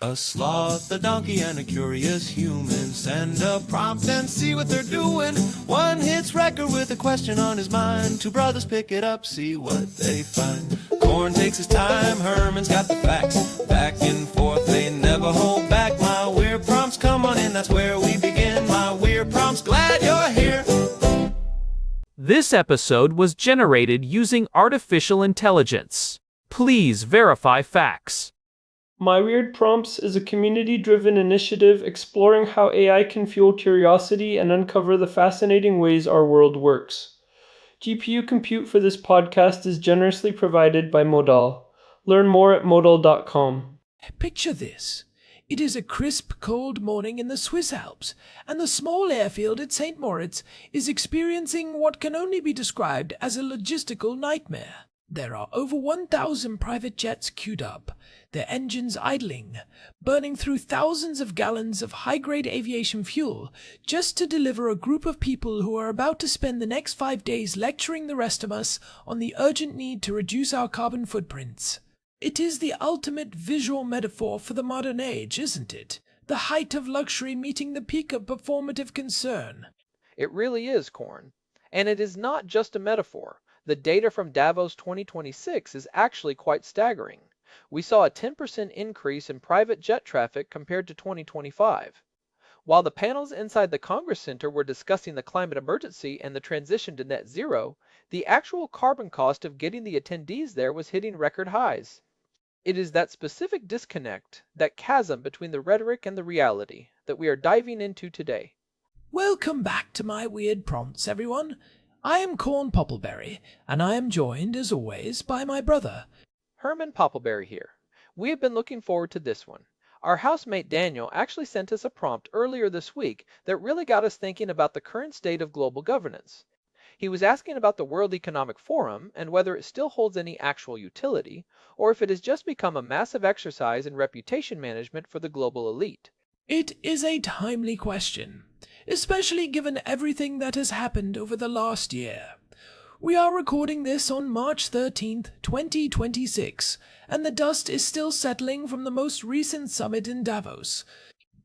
A sloth, a donkey, and a curious human. Send a prompt and see what they're doing. One hits record with a question on his mind. Two brothers pick it up, see what they find. Corn takes his time, Herman's got the facts. Back and forth, they never hold back. My weird prompts, come on in, that's where we begin. My weird prompts, glad you're here. This episode was generated using artificial intelligence. Please verify facts. My Weird Prompts is a community-driven initiative exploring how AI can fuel curiosity and uncover the fascinating ways our world works. GPU compute for this podcast is generously provided by Modal. Learn more at modal.com. Picture this. It is a crisp, cold morning in the Swiss Alps, and the small airfield at St. Moritz is experiencing what can only be described as a logistical nightmare. There are over 1,000 private jets queued up, their engines idling, burning through thousands of gallons of high-grade aviation fuel just to deliver a group of people who are about to spend the next 5 days lecturing the rest of us on the urgent need to reduce our carbon footprints. It is the ultimate visual metaphor for the modern age, isn't it? The height of luxury meeting the peak of performative concern. It really is, Corn. And it is not just a metaphor. The data from Davos 2026 is actually quite staggering. We saw a 10% increase in private jet traffic compared to 2025. While the panels inside the Congress Center were discussing the climate emergency and the transition to net zero, the actual carbon cost of getting the attendees there was hitting record highs. It is that specific disconnect, that chasm between the rhetoric and the reality, that we are diving into today. Welcome back to My Weird Prompts, everyone. I am Corn Poppleberry, and I am joined, as always, by my brother, Herman Poppleberry here. We have been looking forward to this one. Our housemate Daniel actually sent us a prompt earlier this week that really got us thinking about the current state of global governance. He was asking about the World Economic Forum and whether it still holds any actual utility, or if it has just become a massive exercise in reputation management for the global elite. It is a timely question, especially given everything that has happened over the last year. We are recording this on March 13th, 2026, and the dust is still settling from the most recent summit in Davos.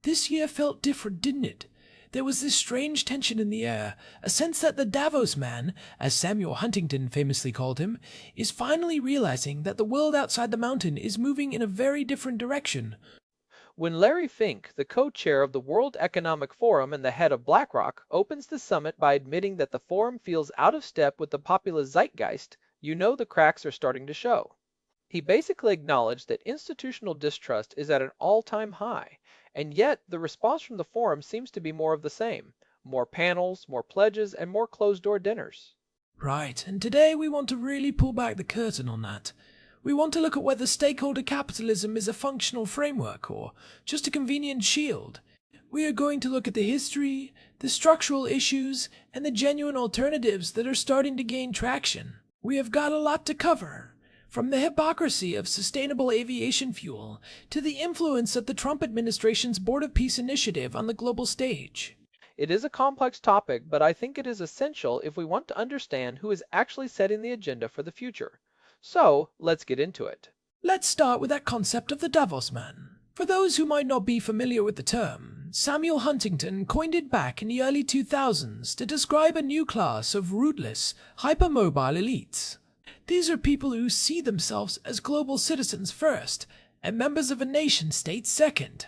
This year felt different, didn't it? There was this strange tension in the air, a sense that the Davos Man, as Samuel Huntington famously called him, is finally realizing that the world outside the mountain is moving in a very different direction. When Larry Fink, the co-chair of the World Economic Forum and the head of BlackRock, opens the summit by admitting that the forum feels out of step with the populist zeitgeist, you know the cracks are starting to show. He basically acknowledged that institutional distrust is at an all-time high, and yet the response from the forum seems to be more of the same. More panels, more pledges, and more closed-door dinners. Right, and today we want to really pull back the curtain on that. We want to look at whether stakeholder capitalism is a functional framework or just a convenient shield. We are going to look at the history, the structural issues, and the genuine alternatives that are starting to gain traction. We have got a lot to cover, from the hypocrisy of sustainable aviation fuel to the influence of the Trump administration's Board of Peace initiative on the global stage. It is a complex topic, but I think it is essential if we want to understand who is actually setting the agenda for the future. So, let's get into it. Let's start with that concept of the Davos Man. For those who might not be familiar with the term, Samuel Huntington coined it back in the early 2000s to describe a new class of rootless, hypermobile elites. These are people who see themselves as global citizens first, and members of a nation-state second.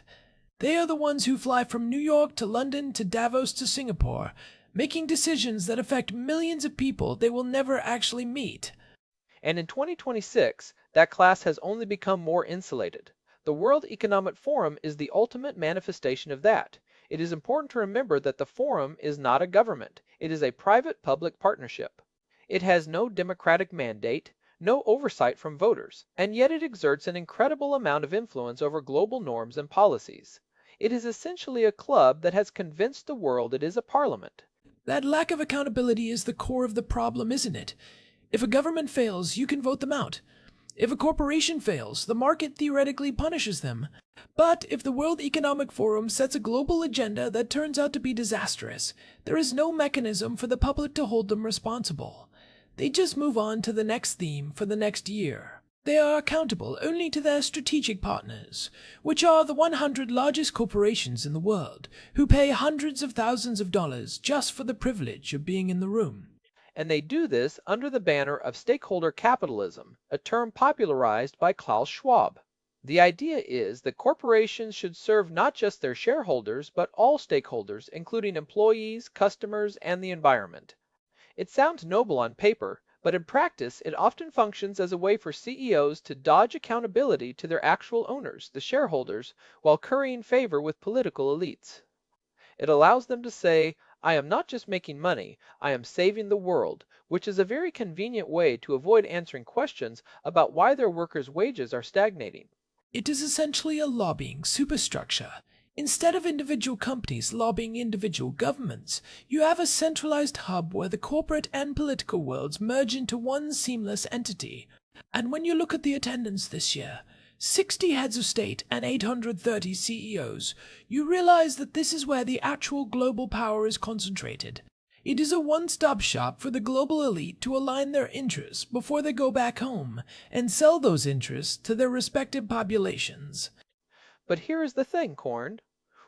They are the ones who fly from New York to London to Davos to Singapore, making decisions that affect millions of people they will never actually meet. And in 2026, that class has only become more insulated. The World Economic Forum is the ultimate manifestation of that. It is important to remember that the forum is not a government. It is a private-public partnership. It has no democratic mandate, no oversight from voters, and yet it exerts an incredible amount of influence over global norms and policies. It is essentially a club that has convinced the world it is a parliament. That lack of accountability is the core of the problem, isn't it? If a government fails, you can vote them out. If a corporation fails, the market theoretically punishes them. But if the World Economic Forum sets a global agenda that turns out to be disastrous, there is no mechanism for the public to hold them responsible. They just move on to the next theme for the next year. They are accountable only to their strategic partners, which are the 100 largest corporations in the world, who pay hundreds of thousands of dollars just for the privilege of being in the room. And they do this under the banner of stakeholder capitalism, a term popularized by Klaus Schwab. The idea is that corporations should serve not just their shareholders, but all stakeholders, including employees, customers, and the environment. It sounds noble on paper, but in practice it often functions as a way for CEOs to dodge accountability to their actual owners, the shareholders, while currying favor with political elites. It allows them to say, I am not just making money, I am saving the world, which is a very convenient way to avoid answering questions about why their workers' wages are stagnating. It is essentially a lobbying superstructure. Instead of individual companies lobbying individual governments, you have a centralized hub where the corporate and political worlds merge into one seamless entity. And when you look at the attendance this year, 60 heads of state and 830 CEOs, you realize that this is where the actual global power is concentrated. It is a one-stop shop for the global elite to align their interests before they go back home and sell those interests to their respective populations. But here is the thing, Korn.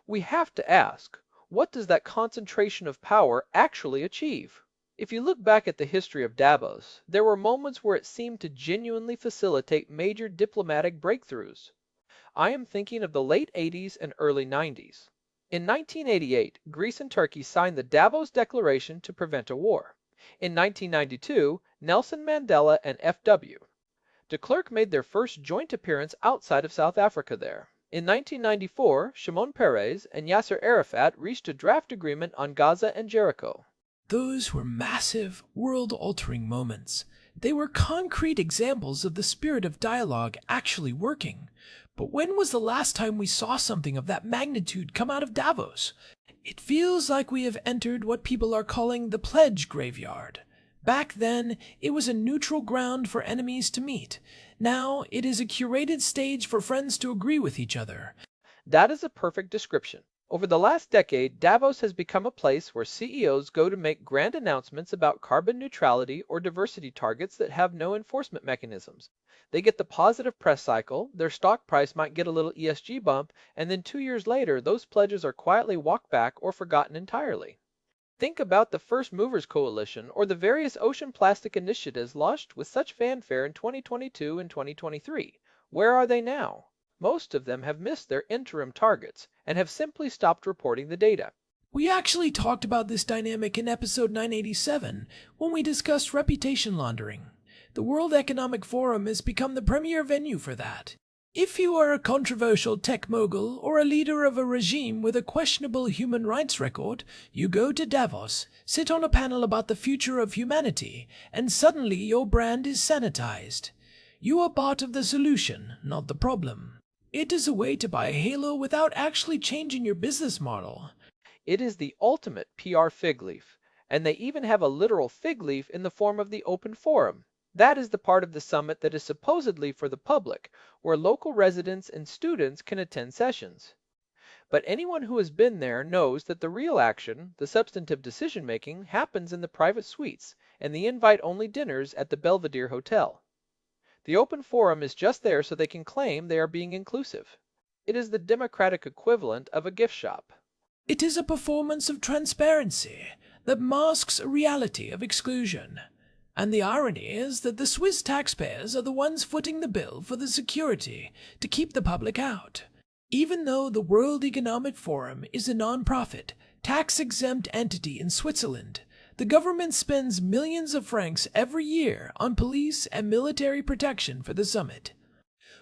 We have to ask, what does that concentration of power actually achieve? If you look back at the history of Davos, there were moments where it seemed to genuinely facilitate major diplomatic breakthroughs. I am thinking of the late 80s and early 90s. In 1988, Greece and Turkey signed the Davos Declaration to prevent a war. In 1992, Nelson Mandela and F.W. de Klerk made their first joint appearance outside of South Africa there. In 1994, Shimon Peres and Yasser Arafat reached a draft agreement on Gaza and Jericho. Those were massive, world-altering moments. They were concrete examples of the spirit of dialogue actually working. But when was the last time we saw something of that magnitude come out of Davos? It feels like we have entered what people are calling the pledge graveyard. Back then, it was a neutral ground for enemies to meet. Now, it is a curated stage for friends to agree with each other. That is a perfect description. Over the last decade, Davos has become a place where CEOs go to make grand announcements about carbon neutrality or diversity targets that have no enforcement mechanisms. They get the positive press cycle, their stock price might get a little ESG bump, and then 2 years later, those pledges are quietly walked back or forgotten entirely. Think about the First Movers Coalition or the various ocean plastic initiatives launched with such fanfare in 2022 and 2023. Where are they now? Most of them have missed their interim targets and have simply stopped reporting the data. We actually talked about this dynamic in episode 987 when we discussed reputation laundering. The World Economic Forum has become the premier venue for that. If you are a controversial tech mogul or a leader of a regime with a questionable human rights record, you go to Davos, sit on a panel about the future of humanity, and suddenly your brand is sanitized. You are part of the solution, not the problem. It is a way to buy a halo without actually changing your business model. It is the ultimate PR fig leaf, and they even have a literal fig leaf in the form of the open forum. That is the part of the summit that is supposedly for the public, where local residents and students can attend sessions. But anyone who has been there knows that the real action, the substantive decision-making, happens in the private suites and the invite-only dinners at the Belvedere Hotel. The open forum is just there so they can claim they are being inclusive. It is the democratic equivalent of a gift shop. It is a performance of transparency that masks a reality of exclusion. And the irony is that the Swiss taxpayers are the ones footing the bill for the security to keep the public out. Even though the World Economic Forum is a non-profit, tax-exempt entity in Switzerland, the government spends millions of francs every year on police and military protection for the summit.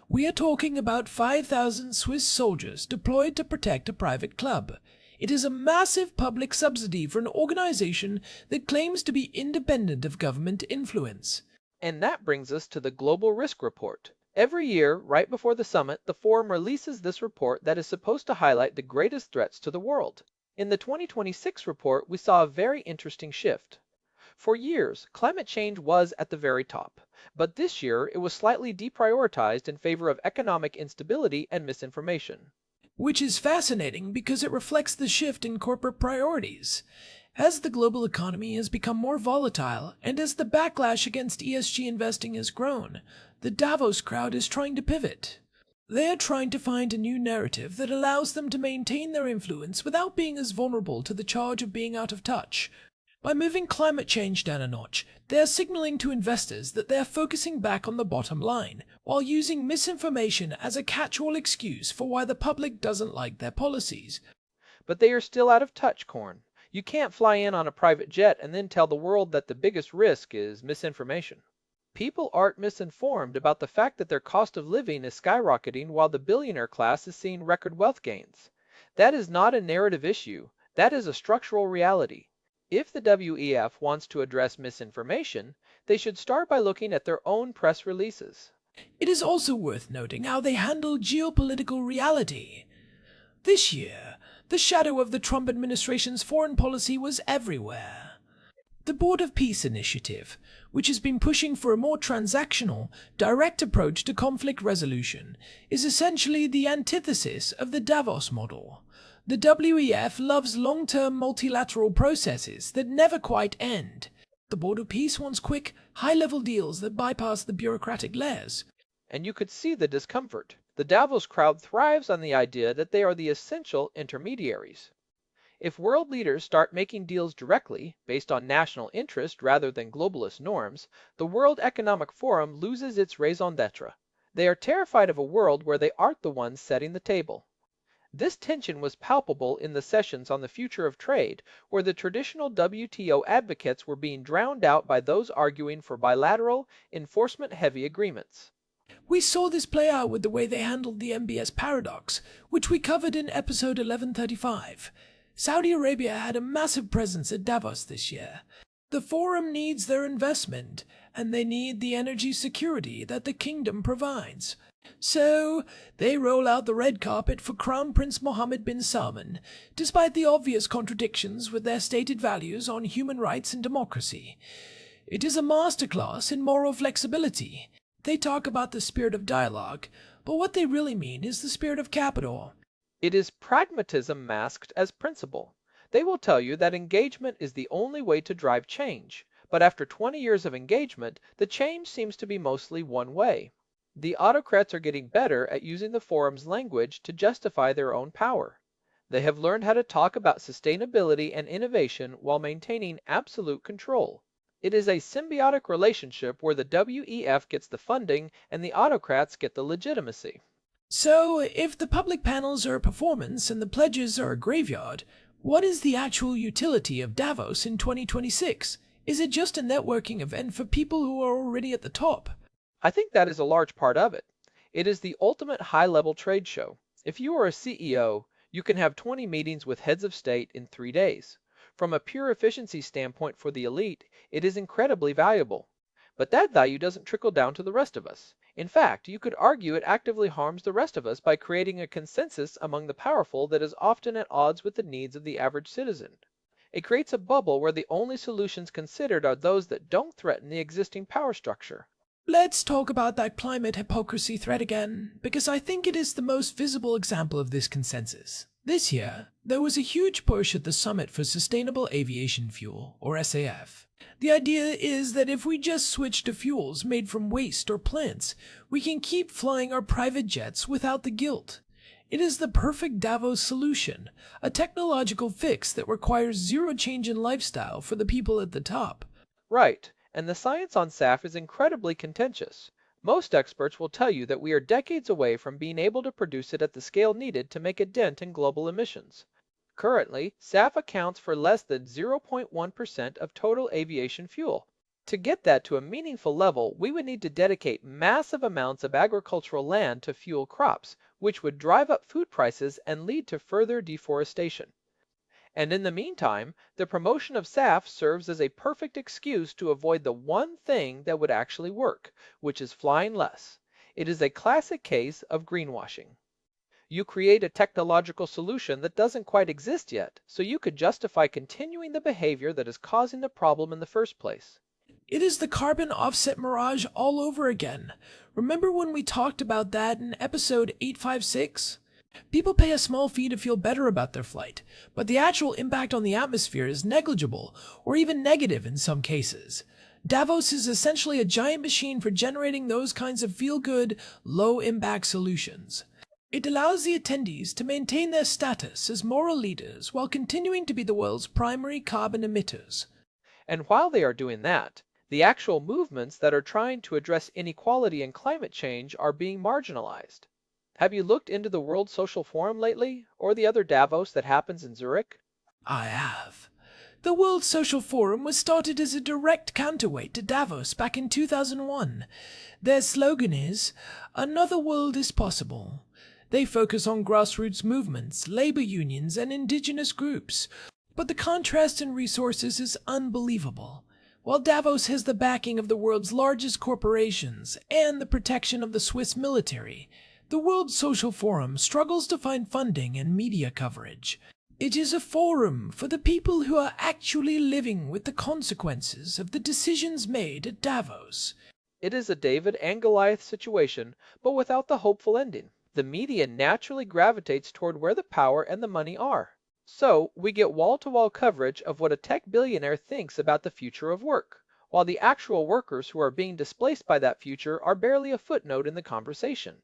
We are talking about 5,000 Swiss soldiers deployed to protect a private club. It is a massive public subsidy for an organization that claims to be independent of government influence. And that brings us to the Global Risk Report. Every year, right before the summit, the forum releases this report that is supposed to highlight the greatest threats to the world. In the 2026 report, we saw a very interesting shift. For years, climate change was at the very top, but this year it was slightly deprioritized in favor of economic instability and misinformation. Which is fascinating because it reflects the shift in corporate priorities. As the global economy has become more volatile and as the backlash against ESG investing has grown, the Davos crowd is trying to pivot. They are trying to find a new narrative that allows them to maintain their influence without being as vulnerable to the charge of being out of touch. By moving climate change down a notch, they are signaling to investors that they are focusing back on the bottom line, while using misinformation as a catch-all excuse for why the public doesn't like their policies. But they are still out of touch, Corn. You can't fly in on a private jet and then tell the world that the biggest risk is misinformation. People aren't misinformed about the fact that their cost of living is skyrocketing while the billionaire class is seeing record wealth gains. That is not a narrative issue. That is a structural reality. If the WEF wants to address misinformation, they should start by looking at their own press releases. It is also worth noting how they handle geopolitical reality. This year, the shadow of the Trump administration's foreign policy was everywhere. The Board of Peace Initiative, which has been pushing for a more transactional, direct approach to conflict resolution, is essentially the antithesis of the Davos model. The WEF loves long-term multilateral processes that never quite end. The Board of Peace wants quick, high-level deals that bypass the bureaucratic layers. And you could see the discomfort. The Davos crowd thrives on the idea that they are the essential intermediaries. If world leaders start making deals directly, based on national interest rather than globalist norms, the World Economic Forum loses its raison d'etre. They are terrified of a world where they aren't the ones setting the table. This tension was palpable in the sessions on the future of trade, where the traditional WTO advocates were being drowned out by those arguing for bilateral, enforcement-heavy agreements. We saw this play out with the way they handled the MBS paradox, which we covered in episode 1135. Saudi Arabia had a massive presence at Davos this year. The forum needs their investment, and they need the energy security that the kingdom provides. So, they roll out the red carpet for Crown Prince Mohammed bin Salman, despite the obvious contradictions with their stated values on human rights and democracy. It is a masterclass in moral flexibility. They talk about the spirit of dialogue, but what they really mean is the spirit of capital. It is pragmatism masked as principle. They will tell you that engagement is the only way to drive change, but after 20 years of engagement, the change seems to be mostly one way. The autocrats are getting better at using the forum's language to justify their own power. They have learned how to talk about sustainability and innovation while maintaining absolute control. It is a symbiotic relationship where the WEF gets the funding and the autocrats get the legitimacy. So, if the public panels are a performance and the pledges are a graveyard, what is the actual utility of Davos in 2026? Is it just a networking event for people who are already at the top? I think that is a large part of it. It is the ultimate high-level trade show. If you are a CEO, you can have 20 meetings with heads of state in 3 days. From a pure efficiency standpoint for the elite, it is incredibly valuable. But that value doesn't trickle down to the rest of us. In fact, you could argue it actively harms the rest of us by creating a consensus among the powerful that is often at odds with the needs of the average citizen. It creates a bubble where the only solutions considered are those that don't threaten the existing power structure. Let's talk about that climate hypocrisy thread again, because I think it is the most visible example of this consensus. This year, there was a huge push at the Summit for Sustainable Aviation Fuel, or SAF. The idea is that if we just switch to fuels made from waste or plants, we can keep flying our private jets without the guilt. It is the perfect Davos solution, a technological fix that requires zero change in lifestyle for the people at the top. Right, and the science on SAF is incredibly contentious. Most experts will tell you that we are decades away from being able to produce it at the scale needed to make a dent in global emissions. Currently, SAF accounts for less than 0.1% of total aviation fuel. To get that to a meaningful level, we would need to dedicate massive amounts of agricultural land to fuel crops, which would drive up food prices and lead to further deforestation. And in the meantime, the promotion of SAF serves as a perfect excuse to avoid the one thing that would actually work, which is flying less. It is a classic case of greenwashing. You create a technological solution that doesn't quite exist yet, so you could justify continuing the behavior that is causing the problem in the first place. It is the carbon offset mirage all over again. Remember when we talked about that in episode 856? People pay a small fee to feel better about their flight, but the actual impact on the atmosphere is negligible or even negative in some cases. Davos is essentially a giant machine for generating those kinds of feel-good, low-impact solutions. It allows the attendees to maintain their status as moral leaders while continuing to be the world's primary carbon emitters. And while they are doing that, the actual movements that are trying to address inequality and climate change are being marginalized. Have you looked into the World Social Forum lately, or the other Davos that happens in Zurich? I have. The World Social Forum was started as a direct counterweight to Davos back in 2001. Their slogan is, "Another world is possible." They focus on grassroots movements, labor unions, and indigenous groups. But the contrast in resources is unbelievable. While Davos has the backing of the world's largest corporations and the protection of the Swiss military, the World Social Forum struggles to find funding and media coverage. It is a forum for the people who are actually living with the consequences of the decisions made at Davos. It is a David and Goliath situation, but without the hopeful ending. The media naturally gravitates toward where the power and the money are. So, we get wall-to-wall coverage of what a tech billionaire thinks about the future of work, while the actual workers who are being displaced by that future are barely a footnote in the conversation.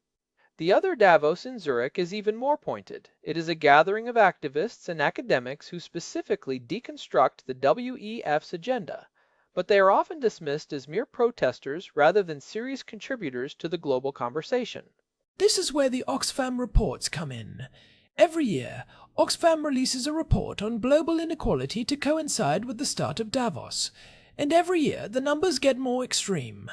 The other Davos in Zurich is even more pointed. It is a gathering of activists and academics who specifically deconstruct the WEF's agenda, but they are often dismissed as mere protesters rather than serious contributors to the global conversation. This is where the Oxfam reports come in. Every year, Oxfam releases a report on global inequality to coincide with the start of Davos, and every year the numbers get more extreme.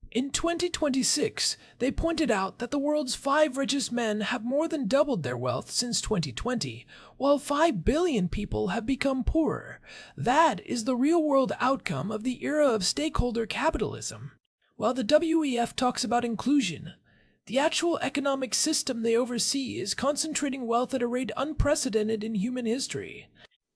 In 2026, they pointed out that the world's 5 richest men have more than doubled their wealth since 2020, while 5 billion people have become poorer. That is the real-world outcome of the era of stakeholder capitalism. While the WEF talks about inclusion, the actual economic system they oversee is concentrating wealth at a rate unprecedented in human history.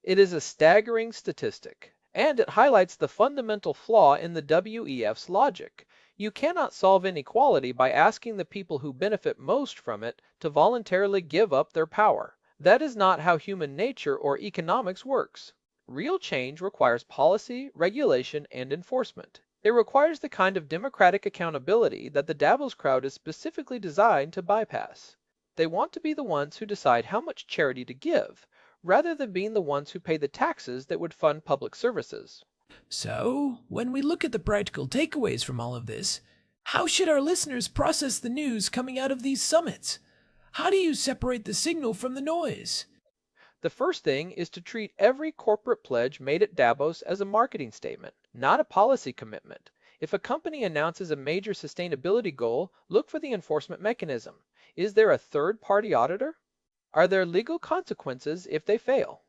It is a staggering statistic, and it highlights the fundamental flaw in the WEF's logic. You cannot solve inequality by asking the people who benefit most from it to voluntarily give up their power. That is not how human nature or economics works. Real change requires policy, regulation, and enforcement. It requires the kind of democratic accountability that the Davos crowd is specifically designed to bypass. They want to be the ones who decide how much charity to give, rather than being the ones who pay the taxes that would fund public services. So, when we look at the practical takeaways from all of this, how should our listeners process the news coming out of these summits? How do you separate the signal from the noise? The first thing is to treat every corporate pledge made at Davos as a marketing statement, not a policy commitment. If a company announces a major sustainability goal, look for the enforcement mechanism. Is there a third-party auditor? Are there legal consequences if they fail?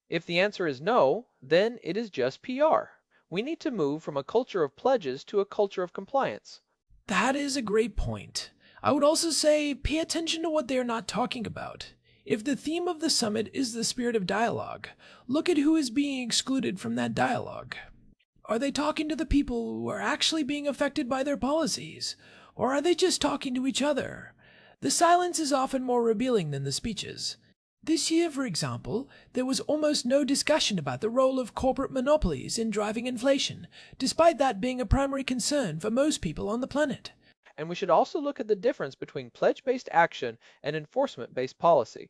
If the answer is no, then it is just PR. We need to move from a culture of pledges to a culture of compliance. That is a great point. I would also say pay attention to what they are not talking about. If the theme of the summit is the spirit of dialogue, look at who is being excluded from that dialogue. Are they talking to the people who are actually being affected by their policies? Or are they just talking to each other? The silence is often more revealing than the speeches. This year, for example, there was almost no discussion about the role of corporate monopolies in driving inflation, despite that being a primary concern for most people on the planet. And we should also look at the difference between pledge-based action and enforcement-based policy.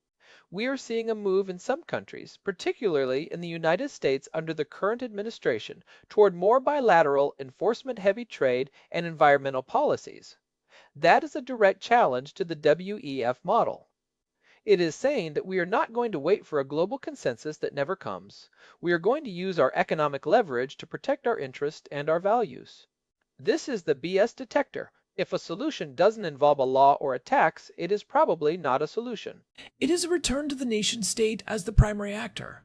We are seeing a move in some countries, particularly in the United States under the current administration, toward more bilateral, enforcement-heavy trade and environmental policies. That is a direct challenge to the WEF model. It is saying that we are not going to wait for a global consensus that never comes. We are going to use our economic leverage to protect our interests and our values. This is the BS detector. If a solution doesn't involve a law or a tax, it is probably not a solution. It is a return to the nation-state as the primary actor.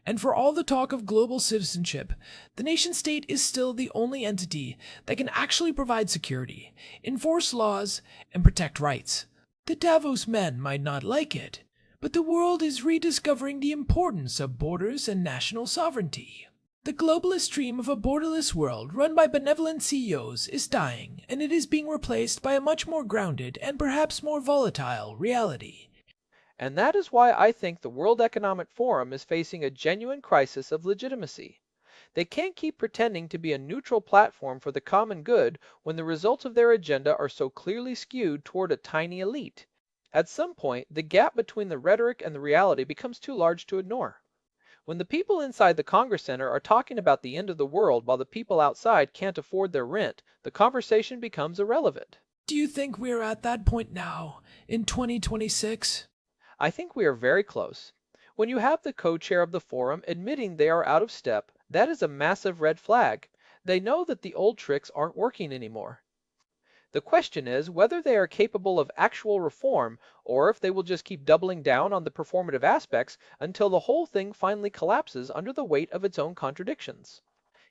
And for all the talk of global citizenship, the nation-state is still the only entity that can actually provide security, enforce laws, and protect rights. The Davos Man might not like it, but the world is rediscovering the importance of borders and national sovereignty. The globalist dream of a borderless world run by benevolent CEOs is dying, and it is being replaced by a much more grounded and perhaps more volatile reality. And that is why I think the World Economic Forum is facing a genuine crisis of legitimacy. They can't keep pretending to be a neutral platform for the common good when the results of their agenda are so clearly skewed toward a tiny elite. At some point, the gap between the rhetoric and the reality becomes too large to ignore. When the people inside the Congress Center are talking about the end of the world while the people outside can't afford their rent, the conversation becomes irrelevant. Do you think we're at that point now, in 2026? I think we are very close. When you have the co-chair of the forum admitting they are out of step, that is a massive red flag. They know that the old tricks aren't working anymore. The question is whether they are capable of actual reform or if they will just keep doubling down on the performative aspects until the whole thing finally collapses under the weight of its own contradictions.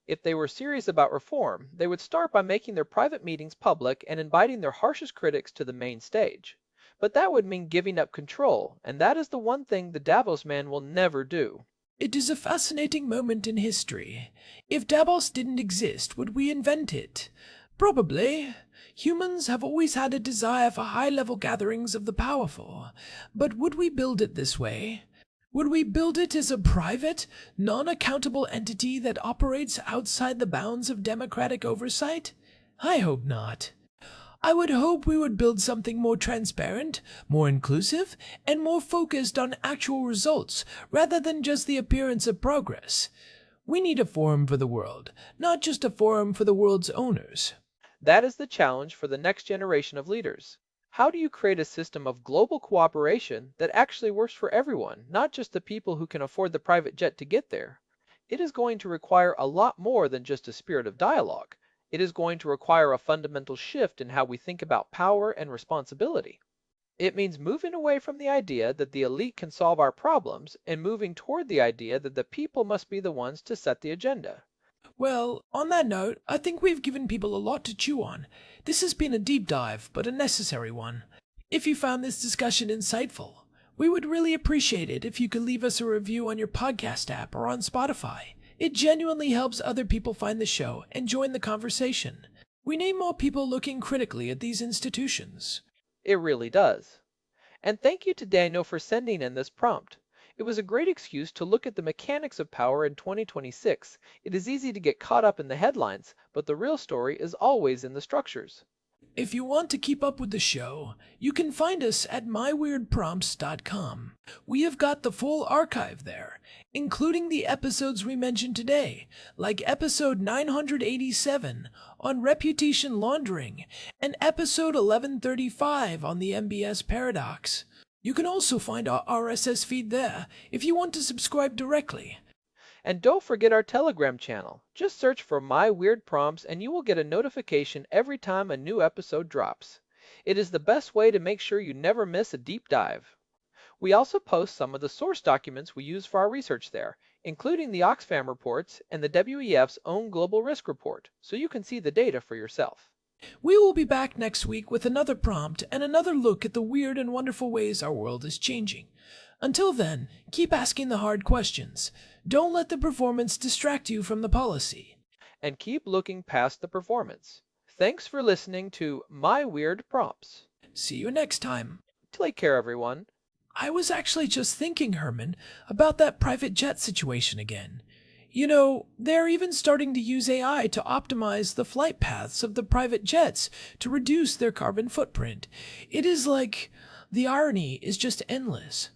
If they were serious about reform, they would start by making their private meetings public and inviting their harshest critics to the main stage. But that would mean giving up control, and that is the one thing the Davos Man will never do. It is a fascinating moment in history. If Davos didn't exist, would we invent it? Probably. Humans have always had a desire for high-level gatherings of the powerful. But would we build it this way? Would we build it as a private, non-accountable entity that operates outside the bounds of democratic oversight? I hope not. I would hope we would build something more transparent, more inclusive, and more focused on actual results rather than just the appearance of progress. We need a forum for the world, not just a forum for the world's owners. That is the challenge for the next generation of leaders. How do you create a system of global cooperation that actually works for everyone, not just the people who can afford the private jet to get there? It is going to require a lot more than just a spirit of dialogue. It is going to require a fundamental shift in how we think about power and responsibility. It means moving away from the idea that the elite can solve our problems and moving toward the idea that the people must be the ones to set the agenda. Well, on that note, I think we've given people a lot to chew on. This has been a deep dive, but a necessary one. If you found this discussion insightful, we would really appreciate it if you could leave us a review on your podcast app or on Spotify. It genuinely helps other people find the show and join the conversation. We need more people looking critically at these institutions. It really does. And thank you to Daniel for sending in this prompt. It was a great excuse to look at the mechanics of power in 2026. It is easy to get caught up in the headlines, but the real story is always in the structures. If you want to keep up with the show, you can find us at myweirdprompts.com. We have got the full archive there, including the episodes we mentioned today, like episode 987 on reputation laundering and episode 1135 on the MBS paradox. You can also find our RSS feed there if you want to subscribe directly. And don't forget our Telegram channel. Just search for My Weird Prompts and you will get a notification every time a new episode drops. It is the best way to make sure you never miss a deep dive. We also post some of the source documents we use for our research there, including the Oxfam reports and the WEF's own Global Risk Report, so you can see the data for yourself. We will be back next week with another prompt and another look at the weird and wonderful ways our world is changing. Until then, keep asking the hard questions. Don't let the performance distract you from the policy. And keep looking past the performance. Thanks for listening to My Weird Prompts. See you next time. Take care, everyone. I was actually just thinking, Herman, about that private jet situation again. You know, they're even starting to use AI to optimize the flight paths of the private jets to reduce their carbon footprint. It is like the irony is just endless.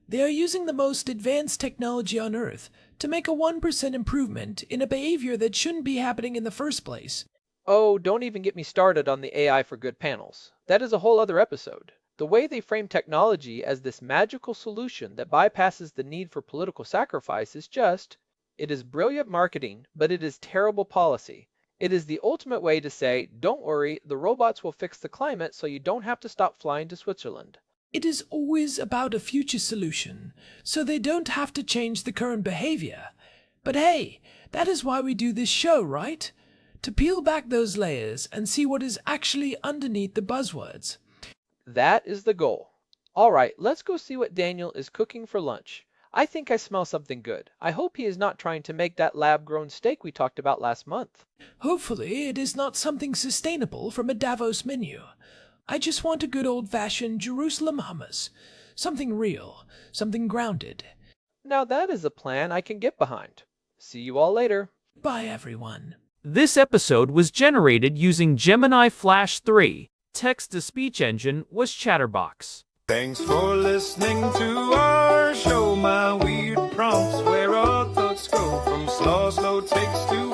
They are using the most advanced technology on Earth to make a 1% improvement in a behavior that shouldn't be happening in the first place. Oh, don't even get me started on the AI for Good panels. That is a whole other episode. The way they frame technology as this magical solution that bypasses the need for political sacrifice is just, it is brilliant marketing, but it is terrible policy. It is the ultimate way to say, don't worry, the robots will fix the climate so you don't have to stop flying to Switzerland. It is always about a future solution, so they don't have to change the current behavior. But hey, that is why we do this show, right? To peel back those layers and see what is actually underneath the buzzwords. That is the goal. All right, let's go see what Daniel is cooking for lunch. I think I smell something good. I hope he is not trying to make that lab-grown steak we talked about last month. Hopefully it is not something sustainable from a Davos menu. I just want a good old-fashioned Jerusalem hummus. something real, something grounded. Now that is a plan I can get behind. See you all later. Bye, everyone. This episode was generated using Gemini Flash 3. Text-to-speech engine was Chatterbox. Thanks for listening to our show, my weird prompts, where our thoughts go from slow takes to